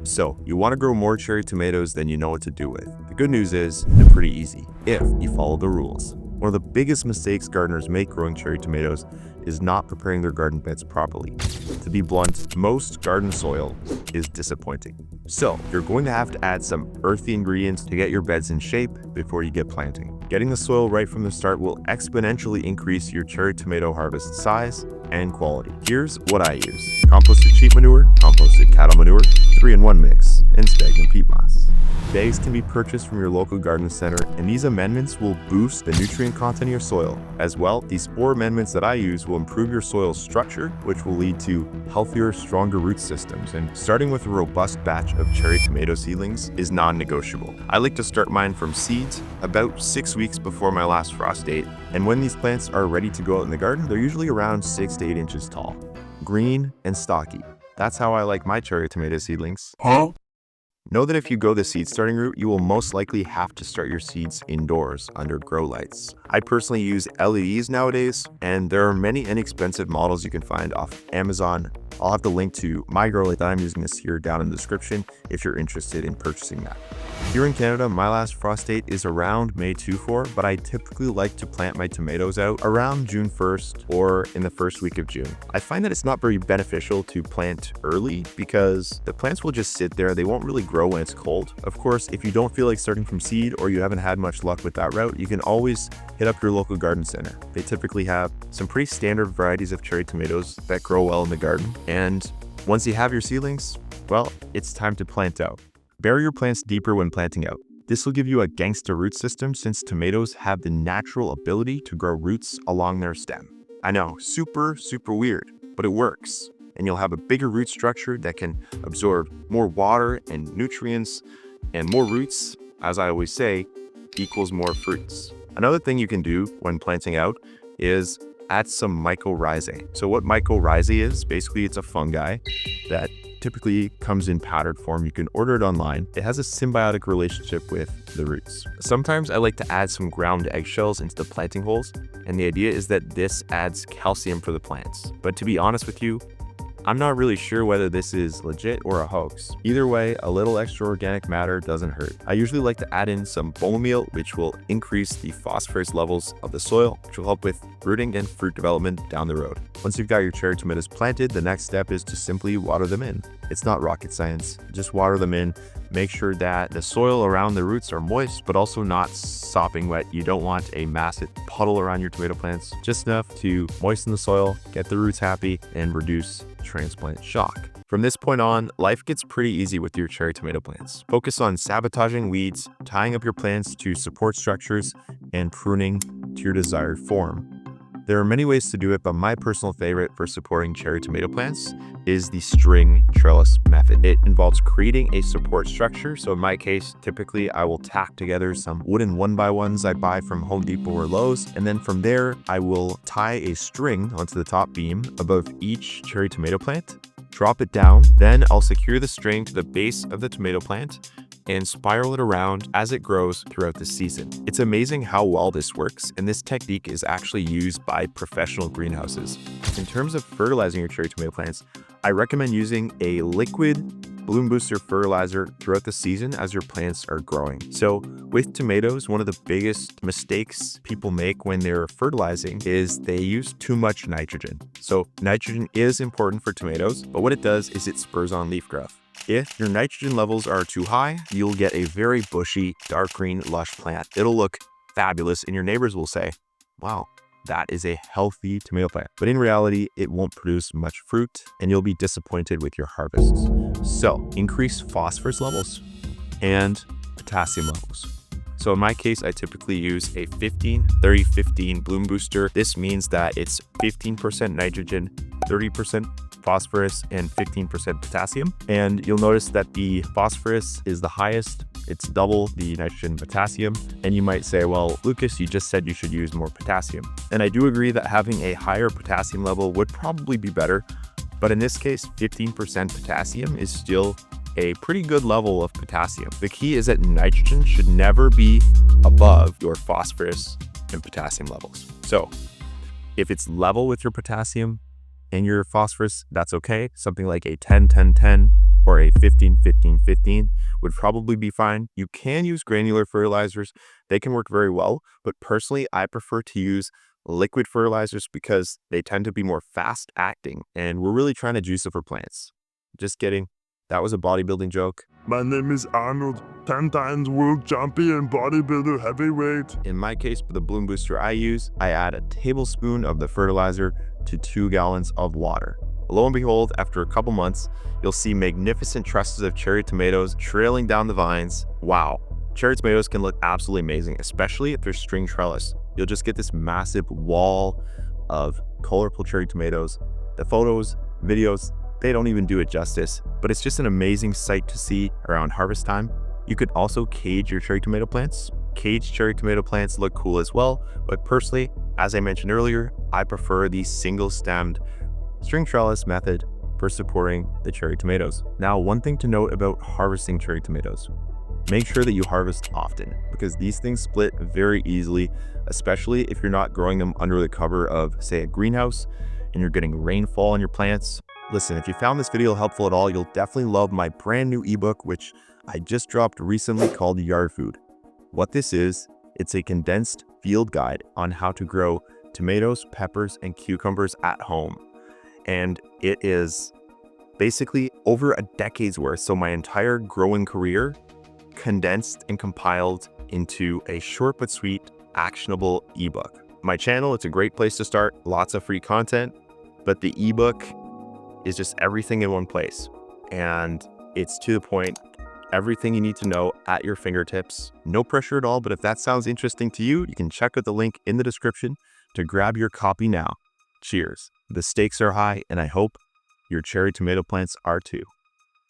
So you want to grow more cherry tomatoes than you know what to do with. The good news is they're pretty easy if you follow the rules. One of the biggest mistakes gardeners make growing cherry tomatoes is not preparing their garden beds properly. To be blunt, most garden soil is disappointing. So you're going to have to add some earthy ingredients to get your beds in shape before you get planting. Getting the soil right from the start will exponentially increase your cherry tomato harvest size and quality. Here's what I use: composted sheep manure, composted cattle manure, 3-in-1 mix, and stagnant peat moss. Bags can be purchased from your local garden center, and these amendments will boost the nutrient content of your soil. As well, these 4 amendments that I use will improve your soil structure, which will lead to healthier, stronger root systems. And starting with a robust batch of cherry tomato seedlings is non-negotiable. I like to start mine from seeds about 6 weeks before my last frost date, and when these plants are ready to go out in the garden, they're usually around 6 to 8 inches tall, green and stocky. That's how I like my cherry tomato seedlings. Know that if you go the seed starting route, you will most likely have to start your seeds indoors under grow lights. I personally use LEDs nowadays, and there are many inexpensive models you can find off Amazon. I'll have the link to my grow light that I'm using this year down in the description if you're interested in purchasing that. Here in Canada, my last frost date is around May 24, but I typically like to plant my tomatoes out around June 1st or in the first week of June. I find that it's not very beneficial to plant early because the plants will just sit there. They won't really grow when it's cold. Of course, if you don't feel like starting from seed or you haven't had much luck with that route, you can always hit up your local garden center. They typically have some pretty standard varieties of cherry tomatoes that grow well in the garden. And once you have your seedlings, well, it's time to plant out. Bury your plants deeper when planting out. This will give you a gangster root system since tomatoes have the natural ability to grow roots along their stem. I know, super weird, but it works. And you'll have a bigger root structure that can absorb more water and nutrients, and more roots, as I always say, equals more fruits. Another thing you can do when planting out is add some mycorrhizae. So what mycorrhizae is, basically it's a fungi that typically comes in powdered form. You can order it online. It has a symbiotic relationship with the roots. Sometimes I like to add some ground eggshells into the planting holes, and the idea is that this adds calcium for the plants. But to be honest with you, I'm not really sure whether this is legit or a hoax. Either way, a little extra organic matter doesn't hurt. I usually like to add in some bone meal, which will increase the phosphorus levels of the soil, which will help with rooting and fruit development down the road. Once you've got your cherry tomatoes planted, the next step is to simply water them in. It's not rocket science. Just water them in. Make sure that the soil around the roots are moist, but also not sopping wet. You don't want a massive puddle around your tomato plants, just enough to moisten the soil, get the roots happy, and reduce transplant shock. From this point on, life gets pretty easy with your cherry tomato plants. Focus on sabotaging weeds, tying up your plants to support structures, and pruning to your desired form. There are many ways to do it, but my personal favorite for supporting cherry tomato plants is the string trellis method. It involves creating a support structure. So in my case, typically I will tack together some wooden 1x1s I buy from Home Depot or Lowe's. And then from there, I will tie a string onto the top beam above each cherry tomato plant, drop it down. Then I'll secure the string to the base of the tomato plant and spiral it around as it grows throughout the season. It's amazing how well this works, and this technique is actually used by professional greenhouses. In terms of fertilizing your cherry tomato plants, I recommend using a liquid bloom booster fertilizer throughout the season as your plants are growing. So with tomatoes, one of the biggest mistakes people make when they're fertilizing is they use too much nitrogen. So nitrogen is important for tomatoes, but what it does is it spurs on leaf growth. If your nitrogen levels are too high, you'll get a very bushy, dark green, lush plant. It'll look fabulous, and your neighbors will say, wow, that is a healthy tomato plant. But in reality, it won't produce much fruit, and you'll be disappointed with your harvests. So increase phosphorus levels and potassium levels. So in my case, I typically use a 15-30-15 bloom booster. This means that it's 15% nitrogen, 30% phosphorus, and 15% potassium. And you'll notice that the phosphorus is the highest. It's double the nitrogen potassium. And you might say, well, Lucas, you just said you should use more potassium. And I do agree that having a higher potassium level would probably be better. But in this case, 15% potassium is still a pretty good level of potassium. The key is that nitrogen should never be above your phosphorus and potassium levels. So if it's level with your potassium and your phosphorus, that's okay. Something like a 10-10-10 or a 15-15-15 15 would probably be fine. You can use granular fertilizers. They can work very well, but personally, I prefer to use liquid fertilizers because they tend to be more fast acting, and we're really trying to juice it for plants. Just kidding. That was a bodybuilding joke. My name is Arnold, 10 times world champion bodybuilder heavyweight. In my case, for the bloom booster I use, I add a tablespoon of the fertilizer to 2 gallons of water. Lo and behold, after a couple months, you'll see magnificent trusses of cherry tomatoes trailing down the vines. Wow, cherry tomatoes can look absolutely amazing, especially if they're string trellis. You'll just get this massive wall of colorful cherry tomatoes. The photos, videos, they don't even do it justice, but it's just an amazing sight to see around harvest time. You could also cage your cherry tomato plants. Caged cherry tomato plants look cool as well, but personally, as I mentioned earlier, I prefer the single-stemmed string trellis method for supporting the cherry tomatoes. Now, one thing to note about harvesting cherry tomatoes: make sure that you harvest often, because these things split very easily, especially if you're not growing them under the cover of, say, a greenhouse and you're getting rainfall on your plants. Listen, if you found this video helpful at all, you'll definitely love my brand new ebook, which I just dropped recently, called Yard Food. What this is, it's a condensed field guide on how to grow tomatoes, peppers, and cucumbers at home. And it is basically over a decade's worth, so my entire growing career, condensed and compiled into a short but sweet, actionable ebook. My channel, it's a great place to start, lots of free content, but the ebook is just everything in one place. And it's to the point, everything you need to know at your fingertips. No pressure at all, but if that sounds interesting to you, you can check out the link in the description to grab your copy now. Cheers. The stakes are high, and I hope your cherry tomato plants are too.